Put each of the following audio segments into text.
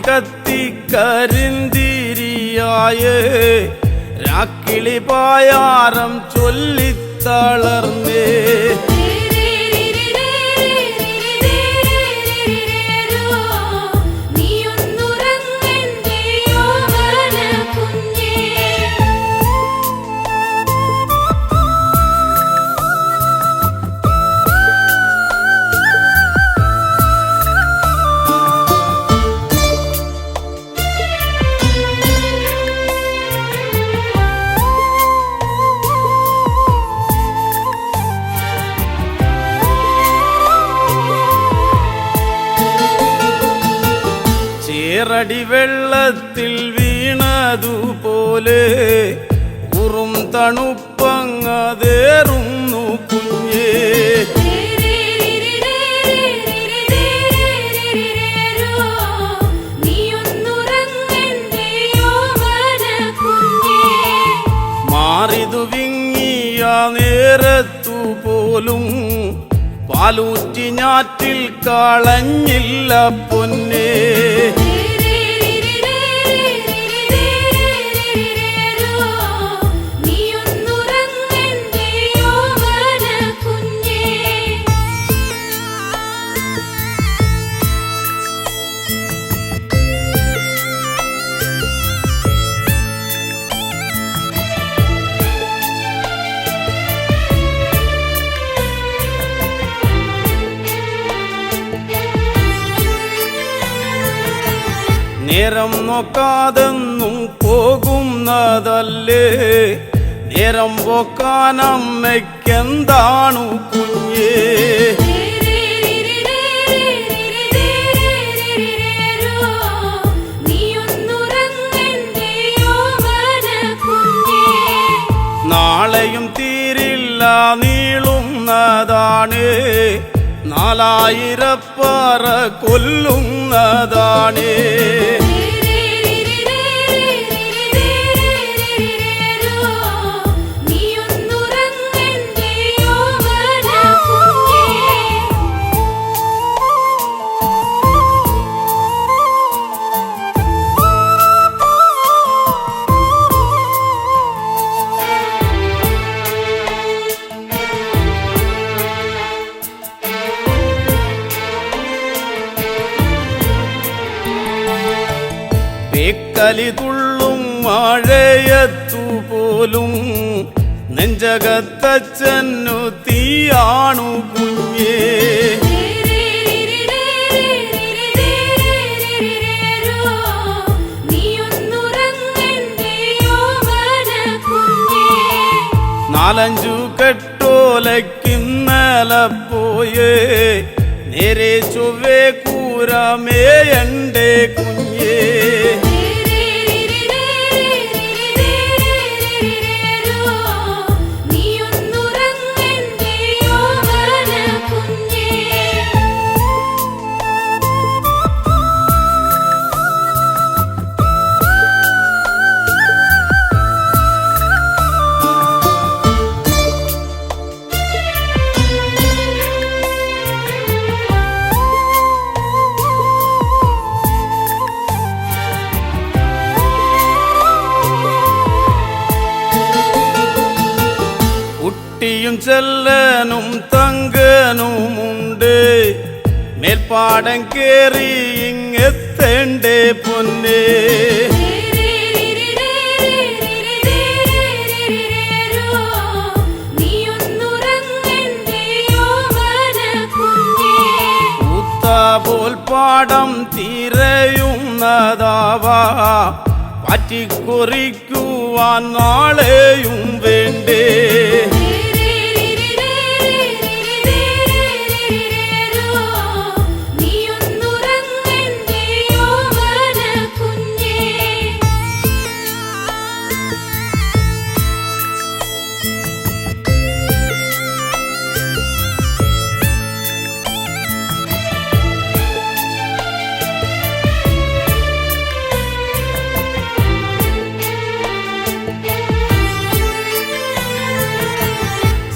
കത്തി കരിന്തിരിയായേ രാക്കിളി പായാരം ചൊല്ലിത്തളർന്നേ ചേറടി വെള്ളത്തിൽ വീണതുപോലെ ഉറും തണുപ്പങ്ങതേറുന്നു കുഞ്ഞേ മാറിതു വിങ്ങിയ നേരത്തു പോലും പാലൂറ്റി ഞാറ്റിൽ കളഞ്ഞില്ല പൊന്നേ നേരം നോക്കാതെന്നും പോകുന്നതല്ലേ നേരം പോക്കാനമ്മയ്ക്കെന്താണു കുഞ്ഞേ നാളെയും തീരില്ല നീളുന്നതാണ് 4000 പറ കൊല്ലുന്നതാണ് പേക്കലി തുള്ളും മഴയത്തു പോലും നെഞ്ചകത്തച്ഛനു തീയാണു കുഞ്ഞേ നാലഞ്ചു കെട്ടോലക്കിന്നലെ പോയേ നേരെ ചൊവ്വേ കൂരമേയണ്ടേ കുഞ്ഞേ കുട്ടിയും ചെല്ലനും തങ്കനുമുണ്ട് മേൽപ്പാടം കേറി ഇങ്ങെത്തേണ്ടേ പൊന്നേ പൂത്തപോൽ പാടം തിരയുന്നതാവാ പാറ്റിക്കുറിക്കുവാൻ നാളെയും വേണ്ടേ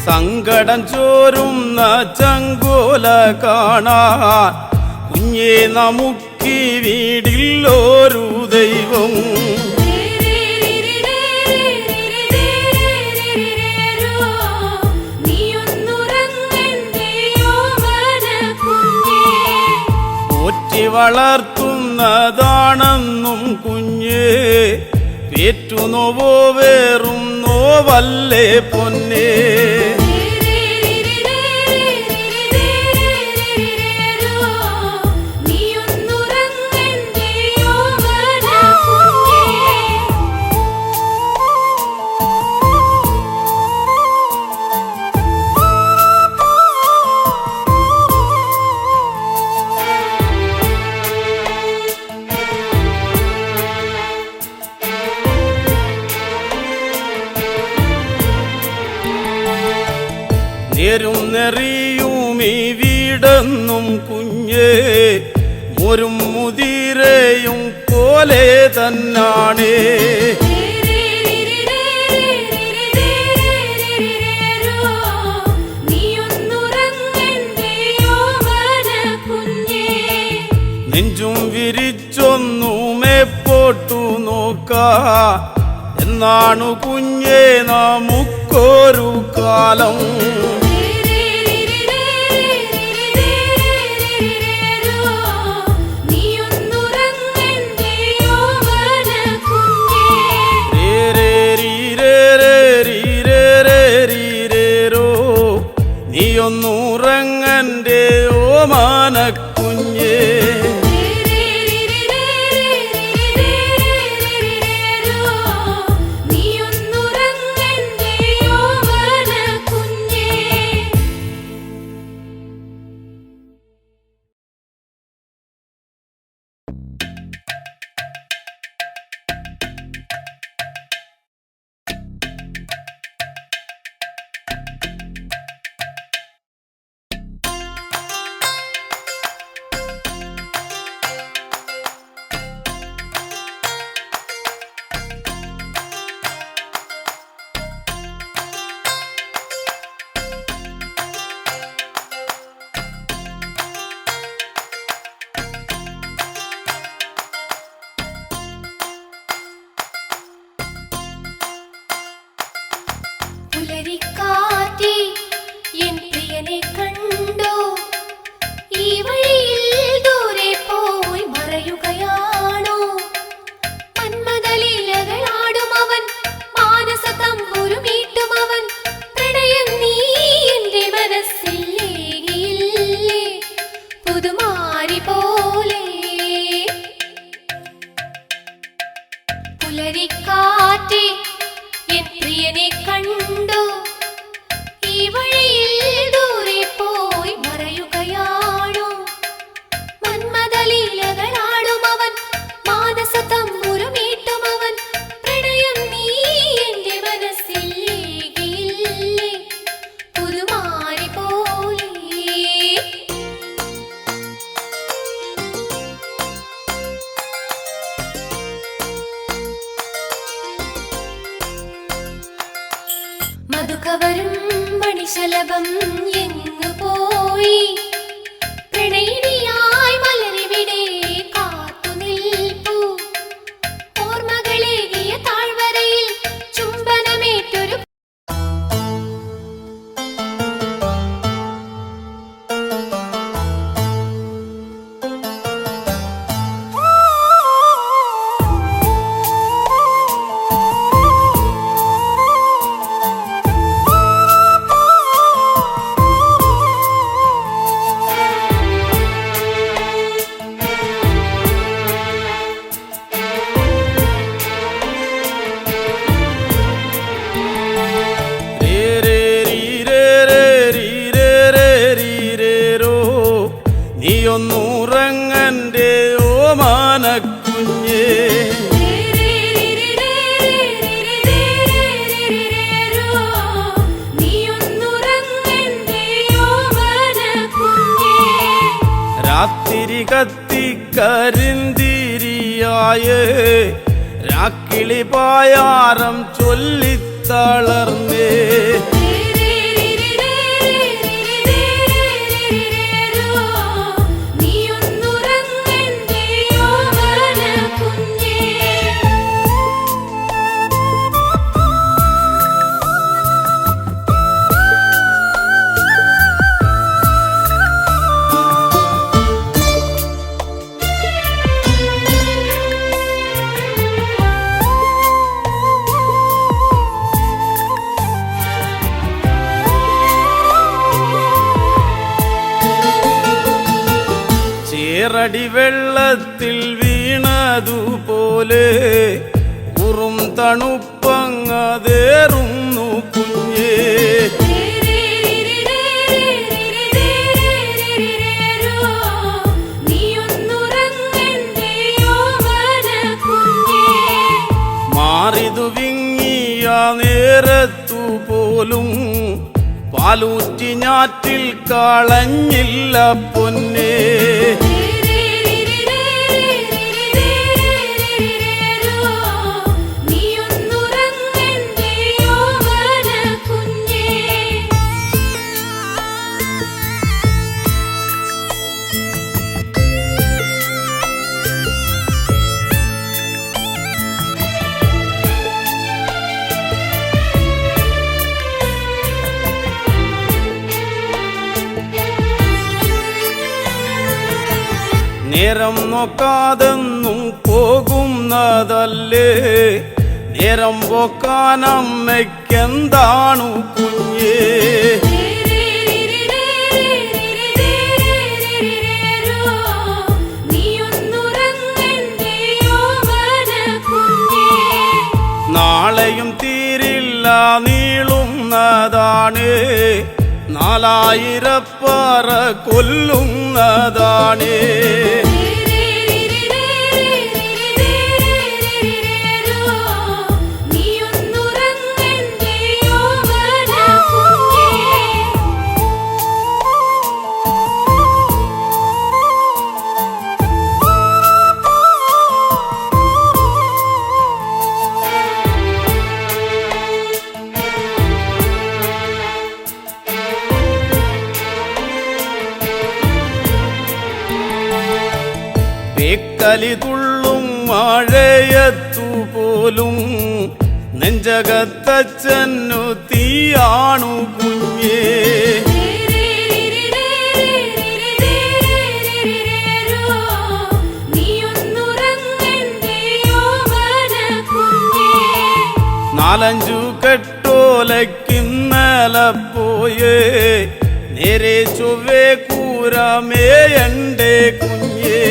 സങ്കടം ചോരുന്ന ചങ്കോല കാണാൻ കുഞ്ഞേ നമുക്കി വീടില്ലൊരു ദൈവം. പോറ്റി വളർത്തുന്നതാണെന്നും കുഞ്ഞേ, പേറ്റുനോവോ വേറും നോവല്ലേ പൊന്നേ. നേരും നെറിയും ഈ വീടെന്നും കുഞ്ഞേ, മോരും മുതിരയും പോലെ തന്നാണേ. നെഞ്ചും വിരിച്ചൊന്നുമേ പോട്ടു നോക്കാ, എന്നാണു കുഞ്ഞേ നമുക്കൊരു കാലം. നീയൊന്നുറങ്ങന്റെ ഓമാനക്കുഞ്ഞേ. പുലരിക്കാറ്റേ, എൻ പ്രിയനെ കണ്ടോ? ഈ വഴിയിൽ ദൂരെ പോയി മറയുകയാണോ? മന്മഥലീലകളാടും അവൻ, മാനസ തമ്പുരുമീട്ടും അവൻ. പ്രണയം നീ എന്റെ മനസ്സിൽ ഏകിയില്ലേ, പുതുമാരി പോലെ. പുലരിക്കാറ്റേ, എൻ പ്രിയനെ കണ്ടോ? ഈ വഴിയിൽ ദൂരെ പോയി മറയുകയാണോ? മന്മഥലീലകളാടും അവൻ, മാനസ തമ്പുരുമീട്ടും അവൻ. പ്രണയം നീ എന്റെ മനസ്സിൽ ഏകിയില്ലേ, പുതുമാരി പോലെ. മധുകവരും മണിശലഭം എങ്ങു പോയി? പ്രണയിനിയായി മലരിവിടെ കാത്തു നിൽപ്പൂ. ഓർമ്മകളേകിയ താഴ്വരയിൽ ചുംബനമേറ്റൊരു നീയൊന്നുറങ്ങന്റെ ഓമാനക്കുഞ്ഞേ. രാത്തിരി കത്തിക്കരിന്തിരിയായേ, രാക്കിളി പായാരം ചൊല്ലിത്തളർന്നേ. ഏറടി വെള്ളത്തിൽ വീണതുപോലെ ഉറും തണുപ്പങ്ങതേറുന്നു കുഞ്ഞേ. മാറിതു വിങ്ങിയ നേരത്തു പോലും പാലൂറ്റി ഞാറ്റിൽ കളഞ്ഞില്ല പൊന്നേ. നേരം നോക്കാതെന്നും പോകുന്നതല്ലേ, നേരം പോക്കാനമ്മയ്ക്കെന്താണു കുഞ്ഞേ. നാളെയും തീരില്ല നീളുന്നതാണ്, 4000 പറ കൊല്ലുന്നതാണ്. പേക്കലി തുള്ളും മഴയത്തു പോലും നെഞ്ചകത്തച്ഛനു തീയാണു കുഞ്ഞേ. നാലഞ്ചു കെട്ടോലക്കിന്നലെ പോയേ, നേരെ ചൊവ്വേ കൂരമേയണ്ടേ കുഞ്ഞേ.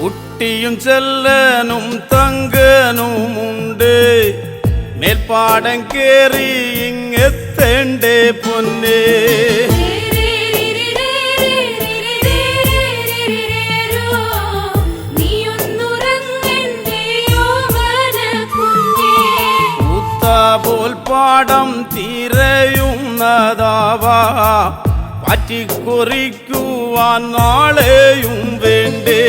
കുട്ടിയും ചെല്ലനും തങ്കനുമുണ്ട്, മേൽപ്പാടം കേറി ഇങ്ങെത്തേണ്ടേ പൊന്നേ. പോൽ പാടം തിരയുന്നതാവാ, പാറ്റിക്കുറിക്കുവാൻ നാളെയും വേണ്ടേ.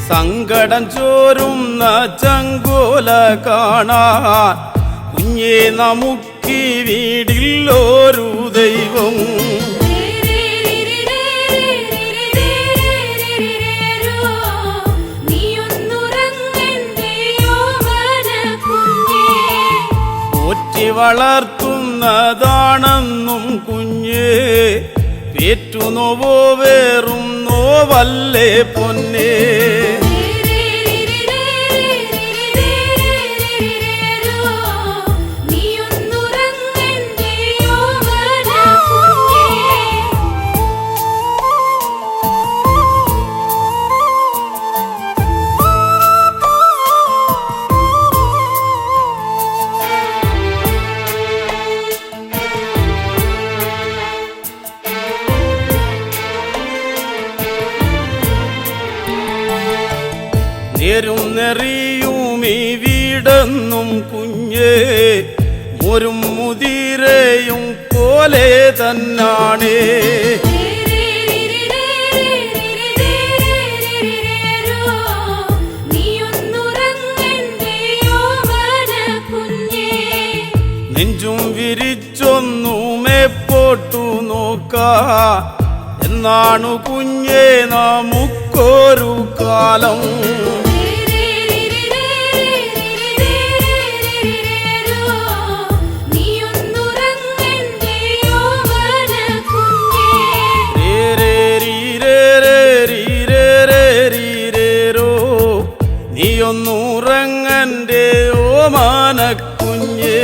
സങ്കടം ചോരുന്ന ചങ്കോല കാണാൻ കുഞ്ഞേ നമുക്കീ വീടില്ലൊരു ദൈവം. പോറ്റി വളർത്തുന്നതാണെന്നും കുഞ്ഞേ, പേറ്റുനോവോ വേറും നോവല്ലേ പൊന്നേ. വീടെന്നും കുഞ്ഞേ ഒരു മുതിരയും പോലെ തന്നാണേ. നെഞ്ചും വിരിച്ചൊന്നുമേ പോട്ടു നോക്കാ എന്നാണു കുഞ്ഞേ നമുക്കൊരു കാലം. നീയൊന്നുറങ്ങന്റെ ഓമാനക്കുഞ്ഞേ.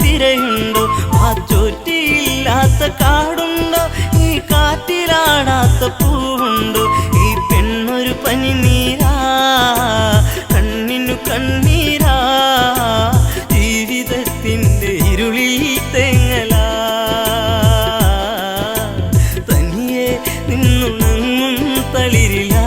തിരയുണ്ടോ ആ ചോറ്റിയില്ലാത്ത കാടുണ്ടോ ഈ കാറ്റിലാടാത്ത പൂവുണ്ടോ ഈ പെണ്ണൊരു പനിനീരാ കണ്ണിനു കണ്ണീരാ ജീവിതത്തിന്റെ ഇരുളിൽ തേങ്ങലാ തനിയെ നിന്നുണങ്ങും തളിരിലാ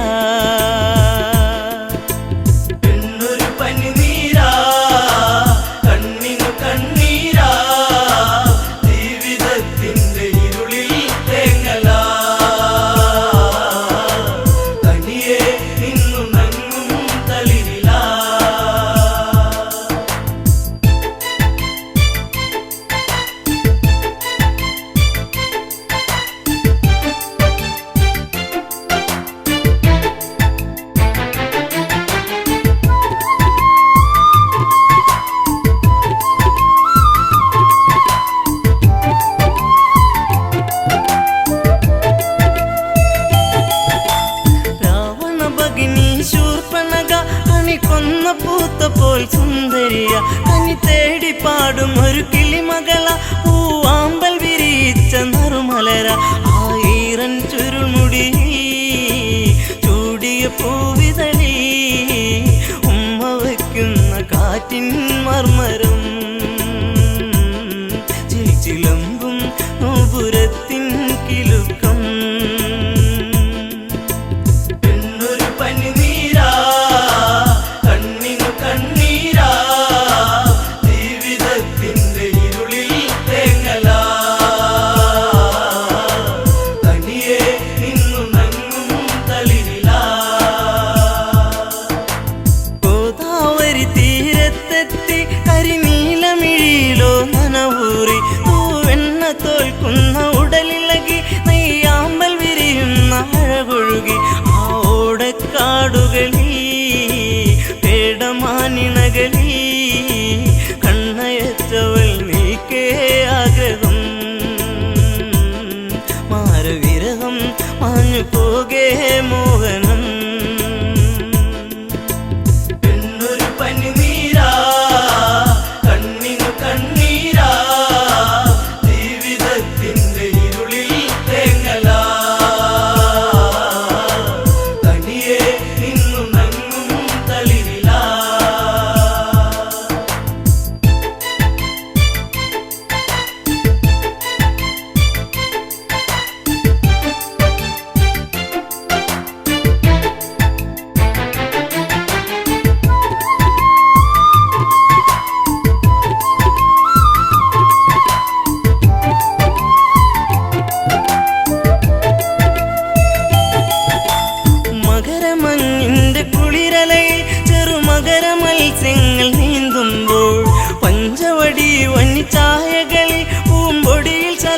സുന്ദരിയ കനി തേടി പാടും ഒരു കിളിമകള പൂവാമ്പൽ വിരിച്ച നറുമലര ആയിരം ചുരുൾമുടി ചൂടിയ പൂവിതളി ഉമ്മ വയ്ക്കുന്ന കാറ്റിൻ മർമരം ചിലമ്പും നോപുരത്തിൻ കിലുക്കം കരിനീ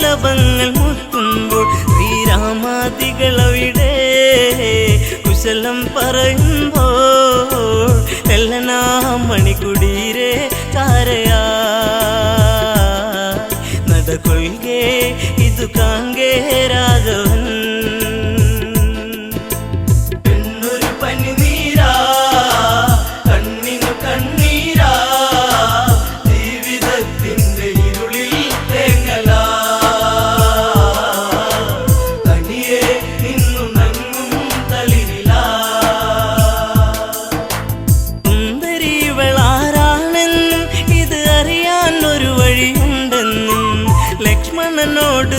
ശലഭങ്ങൾ മുത്തുമ്പോൾ ശ്രീരാമാദികളവിടെ കുശലം പറയുമ്പോൾ എല്ലനാ മണിക്കുടീരെ ചാരയാ നടകൊള്ളുകേ ഇതു കാങ്കേ രാഘവൻ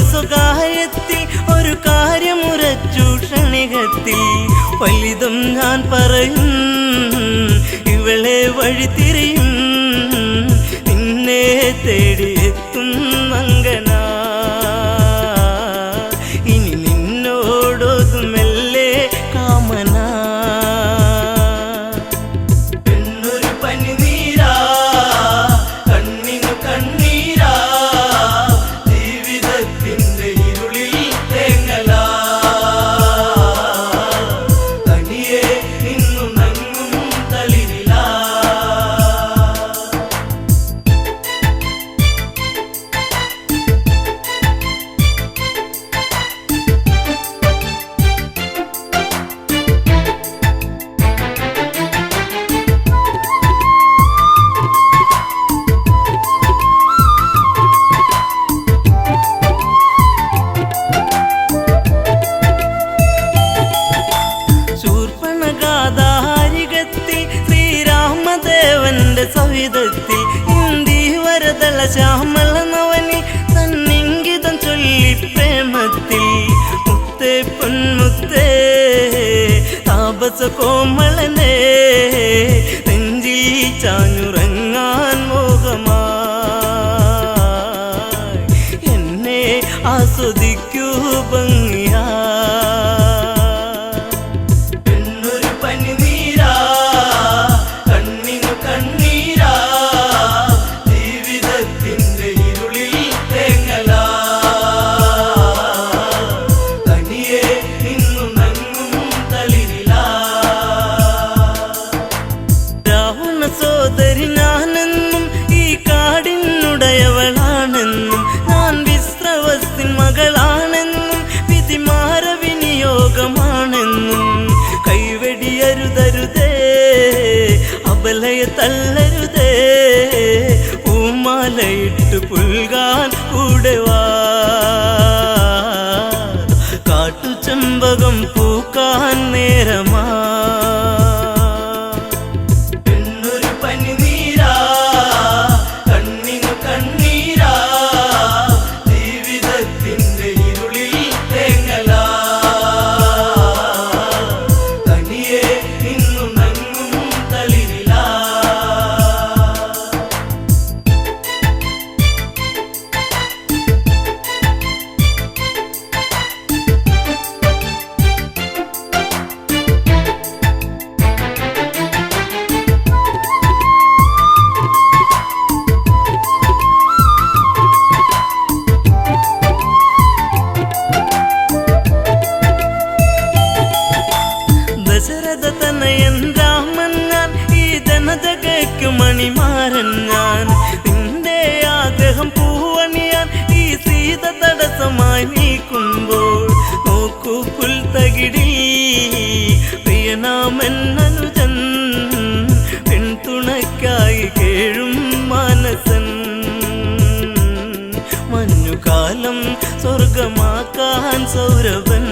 സ്വകാര്യത്തിൽ ഒരു കാര്യമുറച്ചു ക്ഷണികത്തിൽ വലുതും ഞാൻ പറയും ഇവളെ വഴി തിരിയും നിന്നെ തേടി എത്തും മങ്കന ഇനി നിന്നോടൊതുമെല്ലേ കാമന സവിധത്തിൽ ഇന്ദീവരതള ശ്യാമള നവനി തന്നിങ്കിതം ചൊല്ലി പ്രേമത്തിൽ മുത്തേ പൊന്മുത്തേ താപസ കോമളനെ നെഞ്ചിൽ ചാഞ്ഞുറങ്ങാൻ മോഹമായി എന്നെ ആസ്വദിക്കൂ ഭംഗിയാ തള്ളരുതേ പൂമാലയിട്ട് പുൽകാൻ കൂടെവാ കാട്ടുചെമ്പകം പൂക്കാൻ നേരമാ മണിമാരൻ ഞാൻ നിന്റെ ആഗ്രഹം പൂവണിയാൻ ഈ സീത തടസ്സമായി നീക്കുമ്പോൾ നോക്കൂ പുൽത്തകിടി പ്രിയനാമെന്നനുജൻ പെൺതുണയ്ക്കായി കേഴും മാനസൻ മഞ്ഞുകാലം സ്വർഗമാക്കാൻ സൗരഭൻ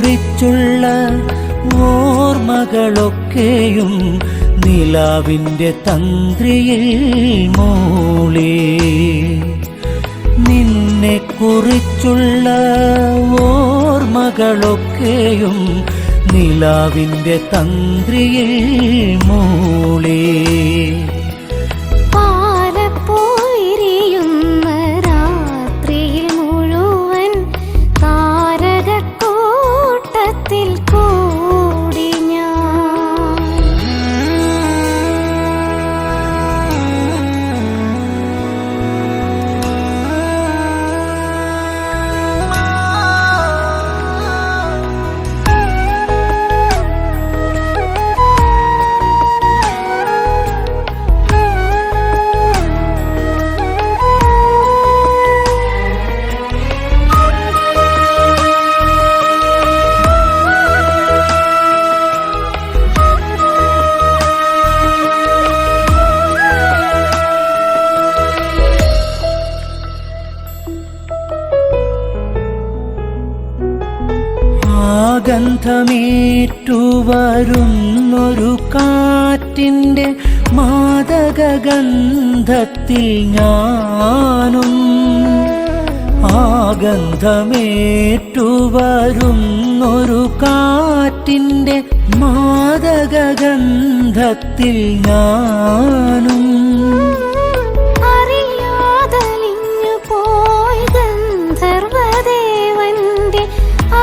കുറിച്ചുള്ള ഓർമ്മകളൊക്കെയും നിലാവിൻ്റെ തന്ത്രിയിൽ മൂളി. നിന്നെ കുറിച്ചുള്ള ഓർമ്മകളൊക്കെയും നിലാവിൻ്റെ തന്ത്രിയിൽ മൂളി. പാലപ്പോയിരിയുന്ന രാത്രിയിൽ മുഴുവൻ താരകക്കൂട്ടത്തിൽ കൂടി ഞാൻ. ഗന്ധമേറ്റുവരുന്നൊരു കാറ്റിൻ്റെ മാദകഗന്ധത്തിൽ ഞാനും. ഗന്ധമേറ്റുവരുന്നൊരു കാറ്റിൻ്റെ മാദകഗന്ധത്തിൽ ഞാനും. അറിയാതലിഞ്ഞു പോയി ഗന്ധർവദേവന്റെ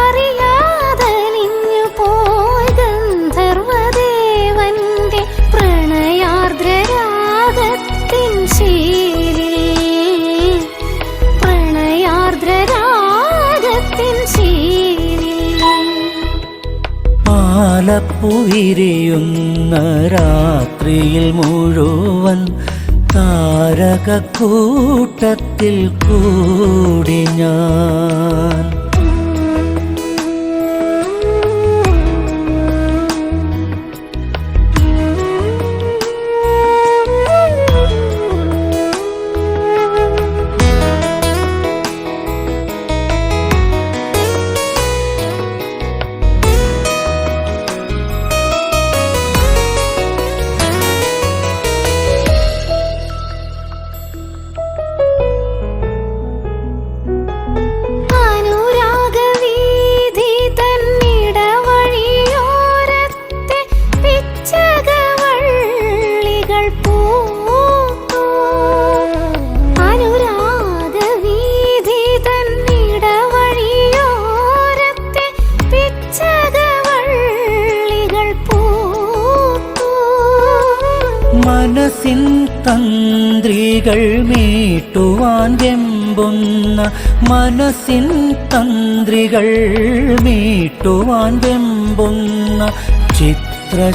അറിയാതലിഞ്ഞു പോയി ഗന്ധർവദേവന്റെ പ്രണയാർദ്രരാഗത്തിൻ ശീലിൽ പ്രണയാർദ്രരാഗത്തിൻ ശീലിൽ പാലപ്പുവിരിയുന്ന രാത്രിയിൽ മുഴുവൻ താരകക്കൂട്ടത്തിൽ കൂടി ഞാൻ. അനുരാഗവീഥി തന്നിടവഴിയോരത്തെ പിച്ചകവള്ളികൾ പൂത്തു. അനുരാഗവീഥി തന്നിടവഴിയോരത്തെ പിച്ചകവള്ളികൾ പൂത്തു. മനസ്സിൻ തന്ത്രികൾ മീട്ടുവാൻ വെമ്പുന്ന മനസ്സിൻ തന്ത്രികൾ മീട്ടുവാൻ വെമ്പുന്ന ചിത്രശലഭമായി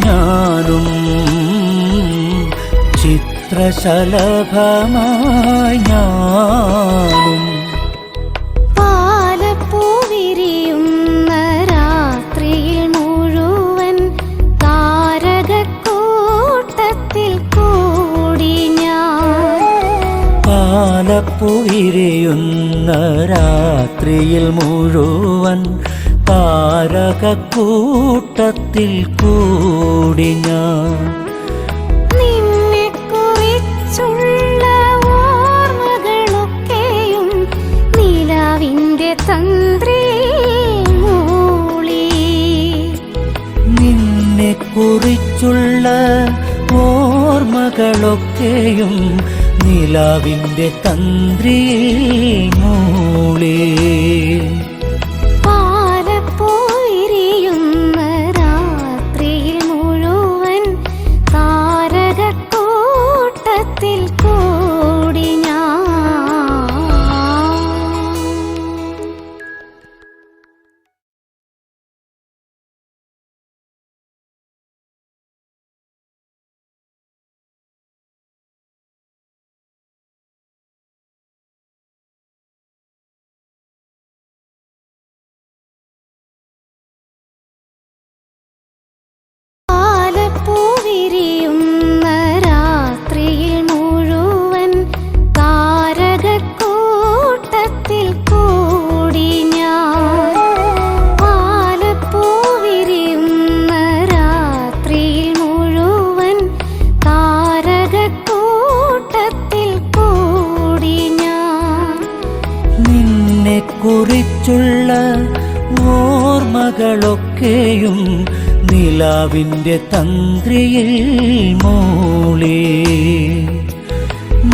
ഞാനും. ചിത്രശലഭമായി ഞാനും. പാലപ്പൂവിരിയുന്ന രാത്രിയിൽ മുഴുവൻ താരകക്കൂട്ടത്തിൽ കൂടി ഞാൻ. പാലപ്പുവിരിയുന്ന രാത്രിയിൽ മുഴുവൻ താരകക്കൂട്ടത്തിൽ കൂടി ഞാൻ. നിന്നെക്കുറിച്ചുള്ള ഓർമ്മകളൊക്കെയും നിലാവിൻ്റെ തന്ത്രിയിൽ മൂളി. നിന്നെ കുറിച്ചുള്ള ഓർമ്മകളൊക്കെയും നിലാവിൻ്റെ തന്ത്രിയിൽ മൂളി. പാലപ്പോയിരിയുന്ന രാത്രിയിൽ മുഴുവൻ താരകക്കൂട്ടത്തിൽ കൂടി കുറിച്ചുള്ള ഓർമ്മകളൊക്കെയും നിലാവിൻ്റെ തന്ത്രിയിൽ മൂളി.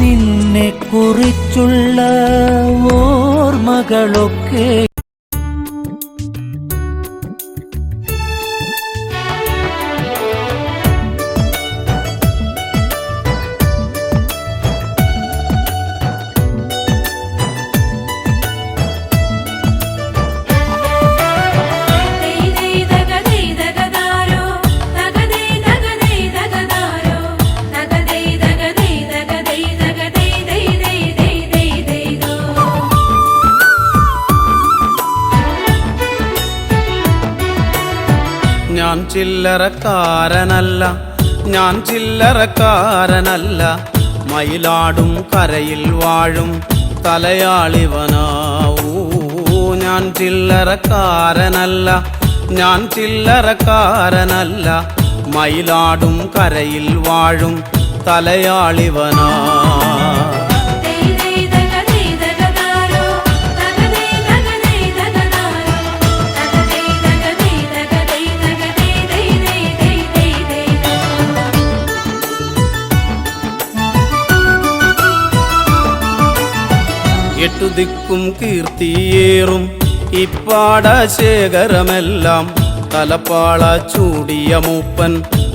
നിന്നെ കുറിച്ചുള്ള ഓർമ്മകളൊക്കെ ഞാൻ ചില്ലറക്കാരനല്ല, ഞാൻ ചില്ലറക്കാരനല്ല, മയിലാടും കരയിൽ വാഴും തലയാളിവനാവൂ. ഞാൻ ചില്ലറക്കാരനല്ല, ഞാൻ ചില്ലറക്കാരനല്ല, മയിലാടും കരയിൽ വാഴും തലയാളിവനാ. എട്ടു ദിക്കും കീർത്തിയേറും ഇപ്പാടശേഖരമെല്ലാം തലപ്പാള ചൂടിയ മൂപ്പൻ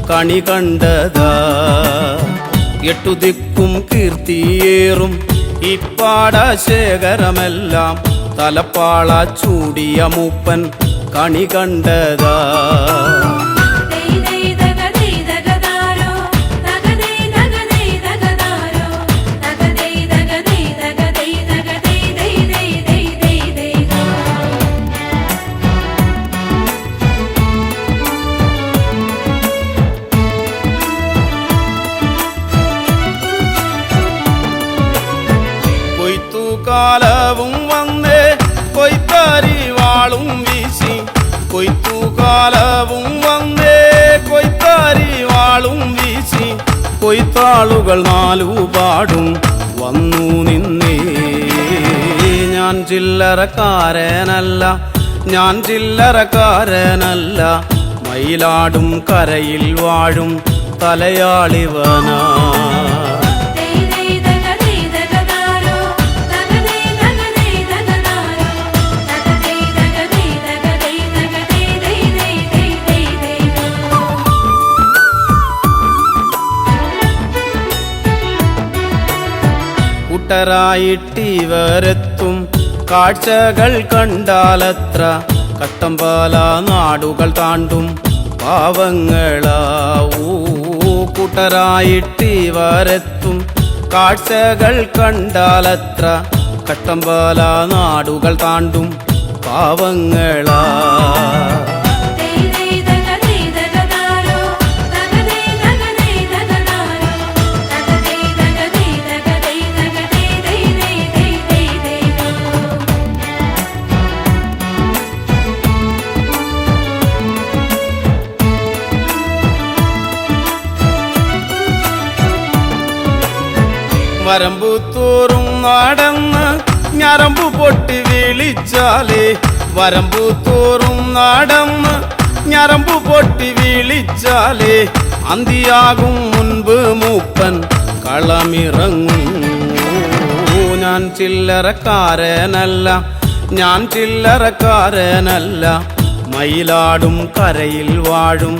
കണി കണ്ടതാ. എട്ടു ദിക്കും കീർത്തിയേറും ഇപ്പാടശേഖരമെല്ലാം തലപ്പാള ചൂടിയ മൂപ്പൻ കണി കണ്ടതാ. കൊയ്ത്തുകാലവും വന്നേ കൊയ്ത്താരി വാളും വീശി, കൊയ്ത്തുകാലവും വന്നേ കൊയ്ത്താരി വാളും വീശി, കൊയ്ത്താളുകൾ നാലുപാടും വന്നു നിന്നേ. ഞാൻ ചില്ലറക്കാരനല്ല, ഞാൻ ചില്ലറക്കാരനല്ല, മയിലാടും കരയിൽ വാഴും തലയാളിവനാ. കൂട്ടരായിട്ടിവരെത്തും കാഴ്ചകൾ കണ്ടാലത്ര, കട്ടമ്പാല നാടുകൾ താണ്ടും പാവങ്ങളാവൂ. കൂട്ടരായിട്ടിവരെത്തും കാഴ്ചകൾ കണ്ടാലത്ര, കട്ടമ്പാല നാടുകൾ താണ്ടും പാവങ്ങളാ. വരമ്പു തോറും നടന്ന് ഞരമ്പു പൊട്ടി വിളിച്ചാലേ, വരമ്പു തോറും നടന്ന് ഞരമ്പു പൊട്ടി വിളിച്ചാലേ, അന്തിയാകും മുൻപ് മൂപ്പൻ കളമിറങ്ങും. ഞാൻ ചില്ലറക്കാരനല്ല, ഞാൻ ചില്ലറക്കാരനല്ല, മയിലാടും കരയിൽ വാഴും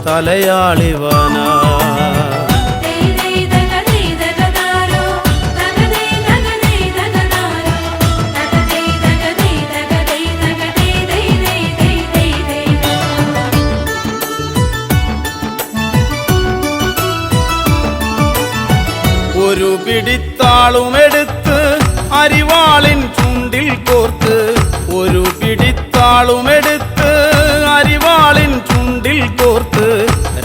തലയാളിവനാ. ഒരു പിടിത്താളുമെടുത്ത് അരിവാളിൻ ചുണ്ടിൽ കോർത്ത്, ഒരു പിടിത്താളുമെടുത്ത് അരിവാളിൻ ചുണ്ടിൽ കോർത്ത്,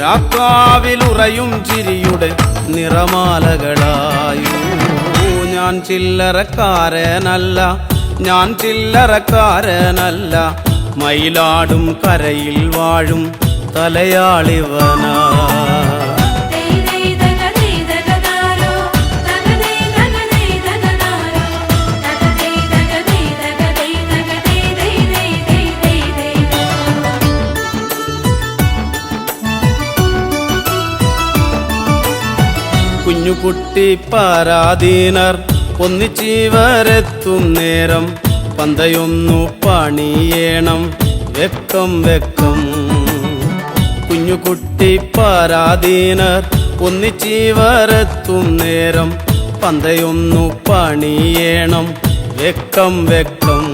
രാക്കാവിലുറയും ചിരിയുടെ നിറമാലകളായൂ. ഞാൻ ചില്ലറക്കാരനല്ല, ഞാൻ ചില്ലറക്കാരനല്ല, മയിലാടും കരയിൽ വാഴും തലയാളിവനാ. കുഞ്ഞുകുട്ടി പരാധീനർ ഒന്നിച്ചിവരെത്തും നേരം പന്തയൊന്നു പണിയേണം വെക്കം വെക്കം. കുഞ്ഞുകുട്ടി പരാധീനർ ഒന്നിച്ചിവരെത്തും നേരം പന്തയൊന്നു പണിയേണം വെക്കം വെക്കം.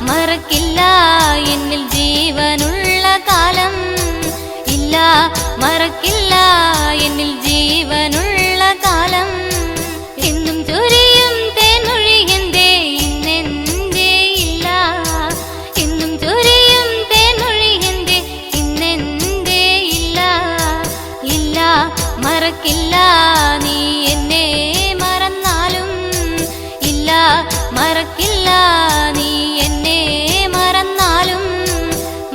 മറക്കില്ല എന്നിൽ ജീവനുള്ള കാലം ഇല്ല, മറക്കില്ല എന്നിൽ ജീവനുള്ള കാലം. എന്നും ചൊരിയും തേനൊഴി എന്തേ ഇന്നെന്തേ ഇല്ല, എന്നും ചൊരിയും തേനൊഴി എന്തേ ഇന്നെന്തേ ഇല്ല. ഇല്ല, മറക്കില്ല നീ എന്നെ മറന്നാലും, ഇല്ല മറക്കില്ല നീ എന്നെ മറന്നാലും.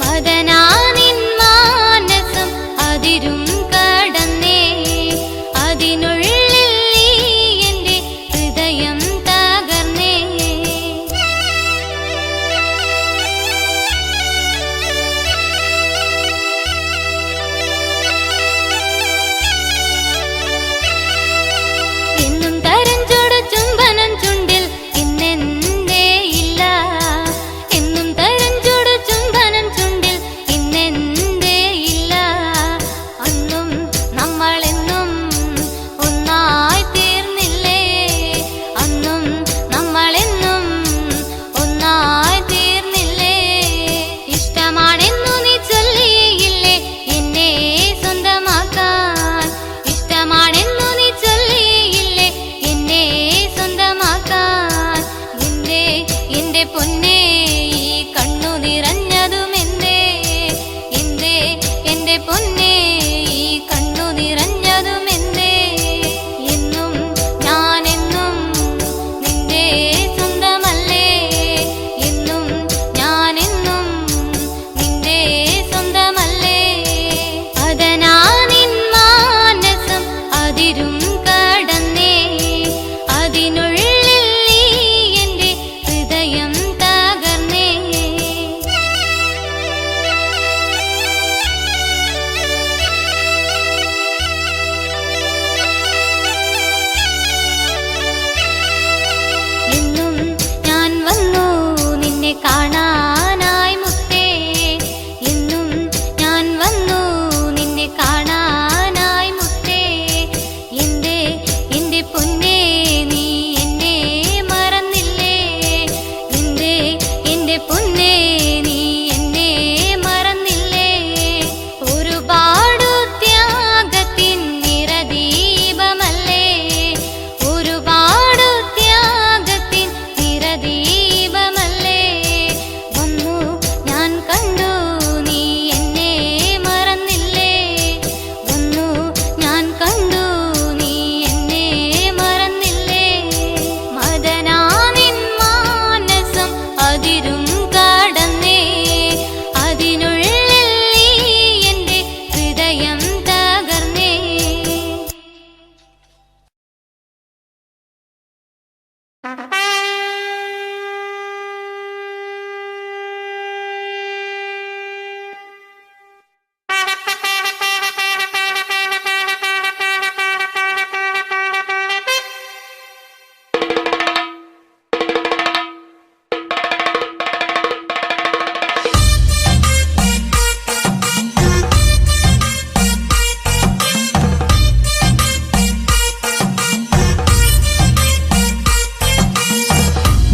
മദനാനിൻ മാനസം അതിരും കടന്നേ, അതിനുള്ളിൽ നീ എൻ്റെ ഹൃദയം തകർന്നേ. എന്നും തരഞ്ചോട് ചുംബനം ചുണ്ടിൽ ഇന്നെന്തേ ഇല്ല,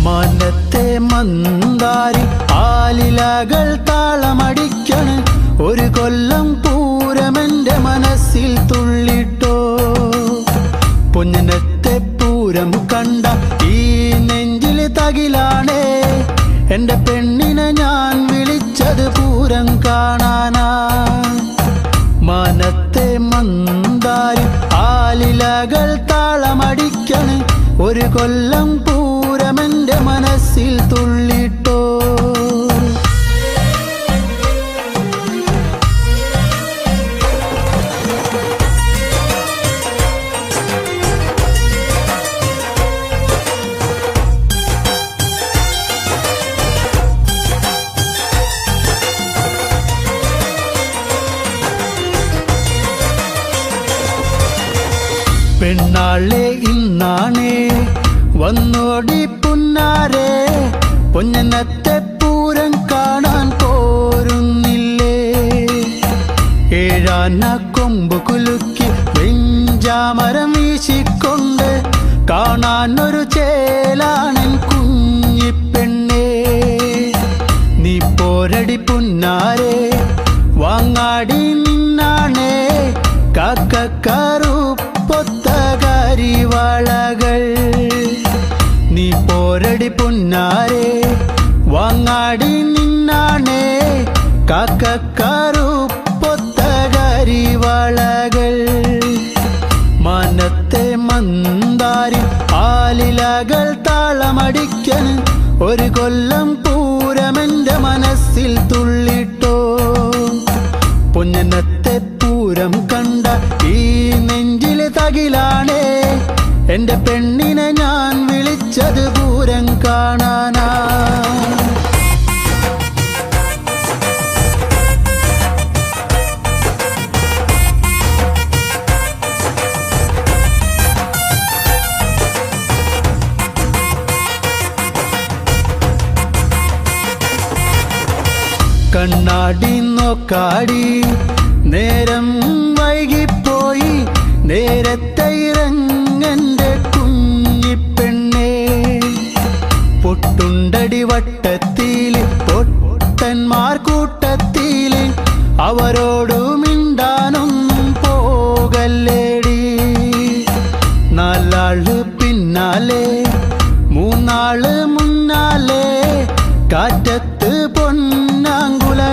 മാനത്തെ മന്ദാരി ആലിലകൾ താളമടിക്കണ് ഒരു കൊല്ലം പൂരമെന്റെ മനസ്സിൽ തുള്ളിട്ടോ പൊന്നനത്തെ പൂരം കണ്ട ഈ നെഞ്ചിൽ തകിലാണേ എന്റെ പെണ്ണിനെ ഞാൻ വിളിച്ചത് പൂരം കാണാനാ മാനത്തെ മന്ദാരി ആലിലകൾ താളമടിക്കണ് ഒരു കൊല്ലം പൂരമെന്റെ മനസ്സിൽ തുള്ളിട്ടോ പെണ്ണാളെ ഇന്നാണേ വന്നോടി പുന്നാരെ പൊന്നനത്തെ പൂരം കാണാൻ പോരുന്നില്ലേ ഏഴാന കൊമ്പ് കുലുക്കി വെഞ്ചാമരം വീശിക്കൊണ്ട് കാണാനൊരു ചേലാണൻ കുഞ്ഞിപ്പെണ്ണേ നീ പോരടി പുന്നാരെ വാങ്ങാടി നിന്നാണേ കാക്കക്കാറുപ്പൊത്ത കരിവാളകൾ നീ പോരടി പൊന്നാരെ വാങ്ങാടി നിന്നാണേ കാക്കക്കാറുപ്പൊത്ത കരിവാളകൾ മാനത്തെ മന്ദാരി ആലിലകൾ താളമടിക്കന് ഒരു കൊല്ലം പൂരമെന്റെ മനസ്സിൽ തുള്ളിട്ടോ പൊന്നനത്തെ പൂരം കണ്ട ഈ നെഞ്ചില് തകിലാണേ എന്റെ പെണ്ണിനെ ഞാൻ വിളിച്ചത് പൂരം കാണാനാ കണ്ണാടി നോക്കാടി നേരം വൈകിപ്പോയി നേരത്തെ ഇറങ്ങന്റെ കുഞ്ഞിപ്പെണ്ണേ പൊട്ടുണ്ടടി വട്ടത്തിൽ പൊട്ടന്മാർ കൂട്ടത്തിൽ അവരോടു മിണ്ടാനൊന്നും പോകല്ലേടി നാലാള് പിന്നാലെ മൂന്നാള് മുന്നാലെ കാറ്റത്ത് പൊന്നാങ്കുലയാടും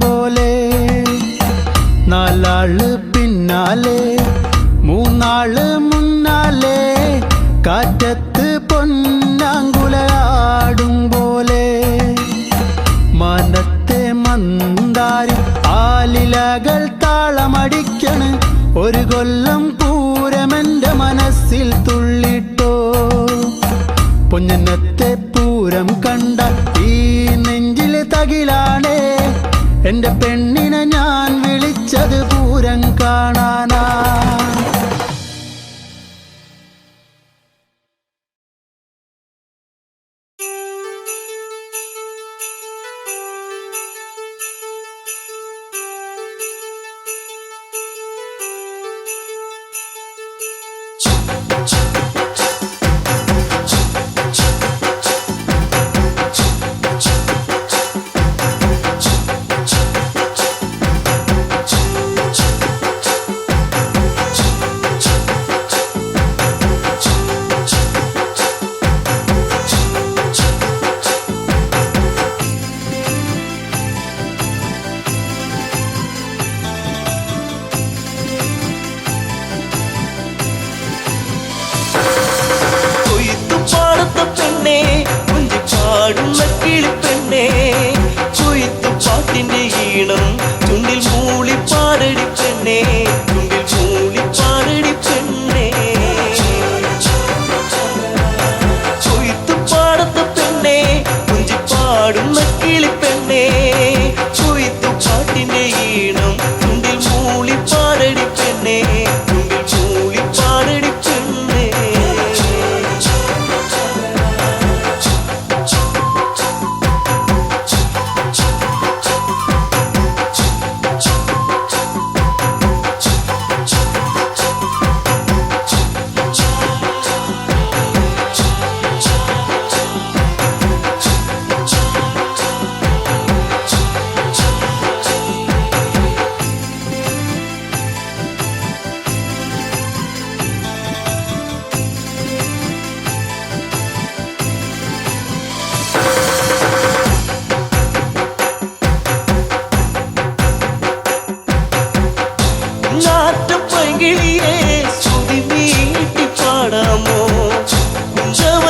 പോലെ നാലാള് പിന്നാലെ മൂന്നാള് മുന്നാലെ കാറ്റത്ത് പൊന്നാങ്കുലയാടും പോലെ മാനത്തെ മന്ദാരി ആലിലകൾ താളമടിക്കണ് ഒരു കൊല്ലം പൂരമെന്റെ മനസ്സിൽ തുള്ളിട്ടോ പൊന്നനത്തെ പൂരം കണ്ട ഈ നെഞ്ചില് തകിലാണേ എന്റെ പെണ്ണിനെ ഞാൻ വിളിച്ചത് പൂരം കാണാനാ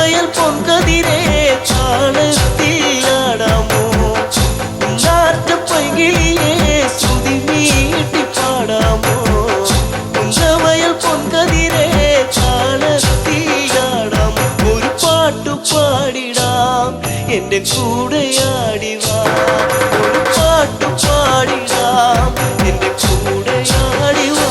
കുഞ്ചവയൽ പൊൻകതിരേ താളത്തിലാടാമോ കുഞ്ചാറ്റ പൈകിളിയെ ശ്രുതി മീട്ടി പാടാമോ കുഞ്ചവയൽ പൊൻകതിരേ താളത്തിലാടാമോ ഒരു പാട്ടു പാടിടാം എന്റെ കൂടെയാടിവാ ഒരു പാട്ടു പാടിടാം എന്റെ കൂടെയാടിവാ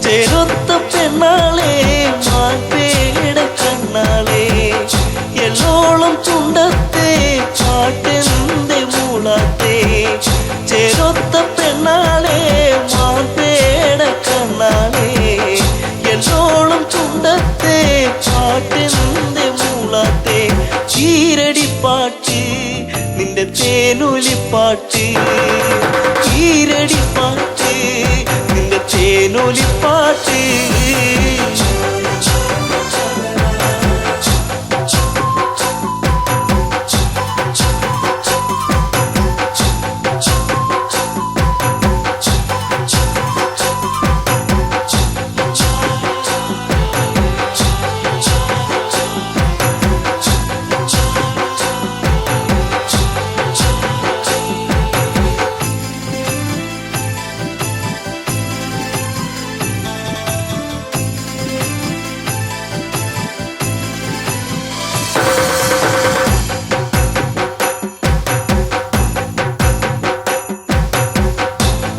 ചേരൊത്ത പെണ്ണാളെ മാൻപേട കണ്ണാളെ എല്ലോളം ചുണ്ടത്തെ പാട്ടെന്തെ മൂളാത്തെ ചേരൊത്ത പെണ്ണാളെ മാൻപേട കണ്ണാളെ എല്ലോളം ചുണ്ടത്തെ പാട്ടെന്തെ മൂളാത്തെ ചീരടിപ്പാട്ട് നിന്റെ തേനൊലിപ്പാട്ട് ചീരടിപ്പാട്ട് നിന്റെ തേനൊലിപ്പാട്ട്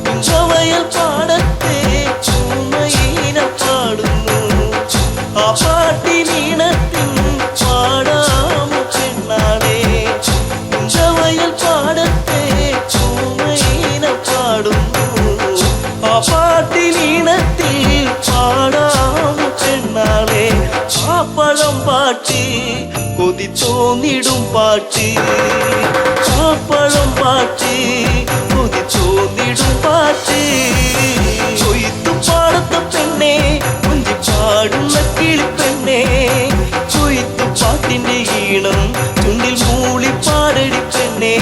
കുഞ്ചവയൽ പാടത്തെ ചൂമയിന പാടുന്നു ആ പാട്ടിനീണത്തിൻ പാടാമോ പെണ്ണാളെ കുഞ്ചവയൽ പാടത്തെ ചൂമയിന പാടുന്നു ആ പാട്ടിനീണത്തിൽ പാടാമോ പെണ്ണാളെ ആ പഴം പാട്ട് കൊതി തോന്നിടും പാട്ട് ആ പഴം പാട്ട് കൊതി തോന്നിടും പാട്ട് കൊയ്ത്തു പാടത്ത പെണ്ണെ കുഞ്ചി പാടുന്ന കിളിപ്പെണ്ണെ കൊയ്ത്തു പാട്ടിന്റെ ഈണം ചുണ്ടിൽ മൂളി പാടടി പെണ്ണെ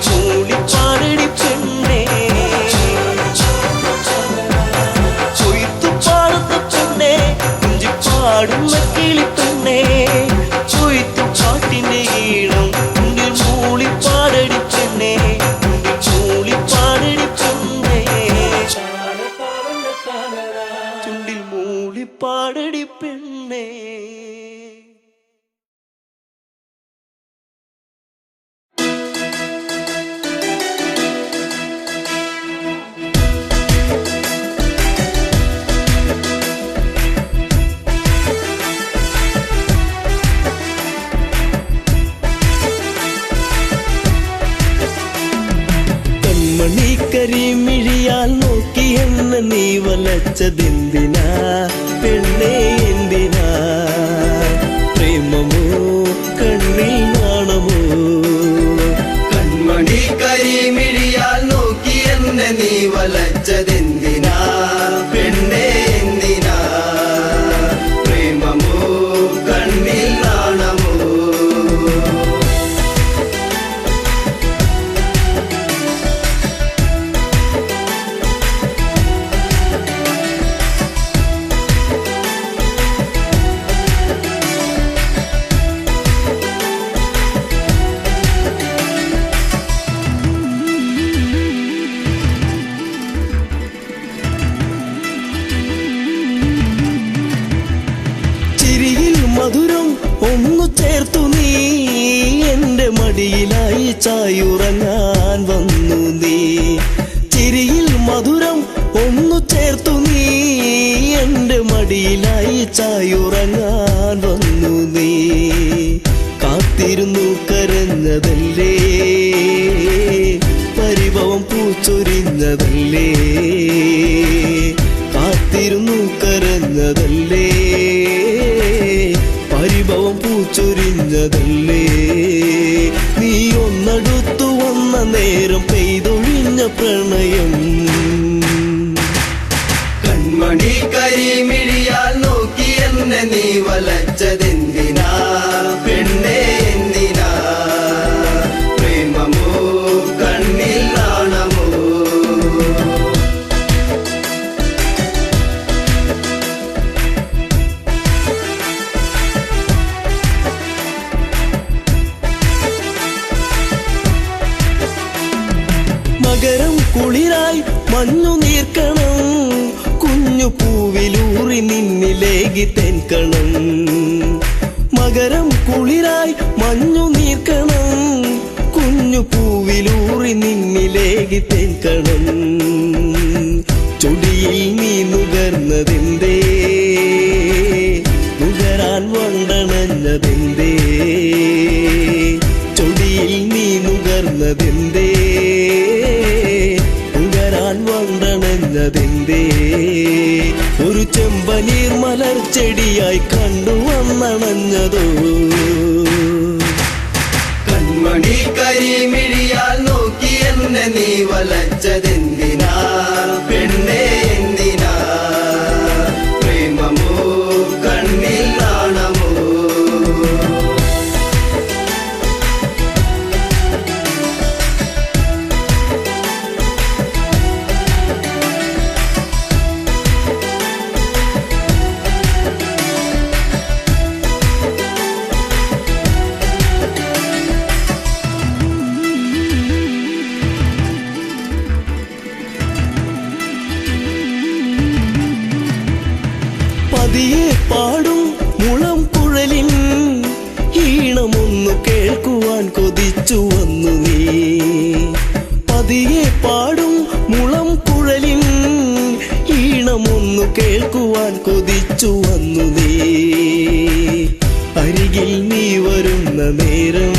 ചുണ്ടിൽ മൂളി പാടടി പെണ്ണെ കൊയ്ത്തു പാടത്ത പെണ്ണെ കുഞ്ചി പാടുന്ന കിളിപ്പെണ്ണെ കൊയ്ത്തു പാട്ടിന്റെ ഈണം ചുണ്ടിൽ മൂളി പാടടി പെണ്ണെ ചുണ്ടിൽ മൂളി പാടടി പെണ്ണേ കരിമിഴിയാൽ നോക്കി എന്നെ നീ വലച്ചതെന്തിനാ പെണ്ണേ എന്തിനാ പ്രേമമോ കണ്ണിൽ നാണമോ കൺമണി കരിമിഴിയാൽ നോക്കി എന്നെ നീ വലച്ചതെന്തിനാ പെണ്ണേ എന്തിനാ പ്രേമമോ കണ്ണിൽ നാണമോ മധുരം ഒന്നു ചേർത്തു നീ എന്റെ മടിയിലായി ചായുറങ്ങാൻ വന്നു നീ ചിരിയിൽ മധുരം ഒന്നു ചേർത്തു നീ എന്റെ മടിയിലായി ചായുറങ്ങാൻ വന്നു നീ കാത്തിരുന്നു കരഞ്ഞതല്ലേ പറഞ്ഞതല്ലേ, കാത്തിരുന്നു കരഞ്ഞതല്ലേ, പരിഭവം പൂച്ചൊരിഞ്ഞതല്ലേ, നീ ഒന്നടുത്തു വന്ന നേരം പെയ്തൊഴിഞ്ഞ പ്രണയം. കൺമണി കരിമിഴിയാൽ നോക്കി എന്നെ നീ വലച്ചതെന്തിനാ പെണ്ണേ എന്തിനാ? പ്രേമമോ കണ്ണിൽ നാണമോ? മകരം കുളിരായി മഞ്ഞു നീർക്കണം, കുഞ്ഞു പൂവിലൂറി നിന്നിലേകി തെൻകണം. മകരം കുളിരായി മഞ്ഞു നീർക്കണം, കുഞ്ഞു പൂവിലൂറി നിന്നിലേകി തെൻകണം. ചൊടിയിൽ നീ നുകർന്നതെന്തേ, നുകരാൻ വണ്ടണഞ്ഞതെന്തേ, ചൊടിയിൽ നീ നുകർന്നതെന്തേ, നുകരാൻ വണ്ടണഞ്ഞതെന്തേ, ഒരു ചെമ്പനീർ മലർച്ചെടിയായി കണ്ടുവന്നണഞ്ഞതോ. കൺമണി കരിമിഴിയാൽ നോക്കി എന്നെ നീ വലച്ചതെന്തിനാ പെണ്ണേ എന്തിനാ? പ്രേമമോ കണ്ണിൽ നാണമോ? പതിയെ പാടും മുളം കുഴലിൻ ഈണമൊന്നു കേൾക്കുവാൻ കൊതിച്ചു വന്നു നീ. പതിയെ പാടും മുളം കുഴലിൻ ഈണമൊന്നു കേൾക്കുവാൻ കൊതിച്ചു വന്നു നീ. അരികിൽ നീ വരുന്ന നേരം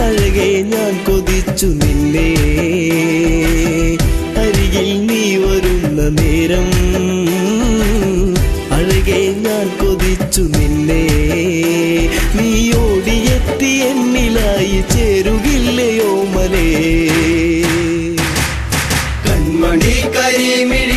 അഴകെ ഞാൻ കൊതിച്ചു നിന്നെ. അരികിൽ നീ വരുന്ന നേരം അഴകെ ഞാൻ കൊതിച്ചു നിന്നെ. നീ ഓടിയെത്തി എന്നിലായി ചേരുകില്ലയോ മലേ? കൺമണി കരിമിഴി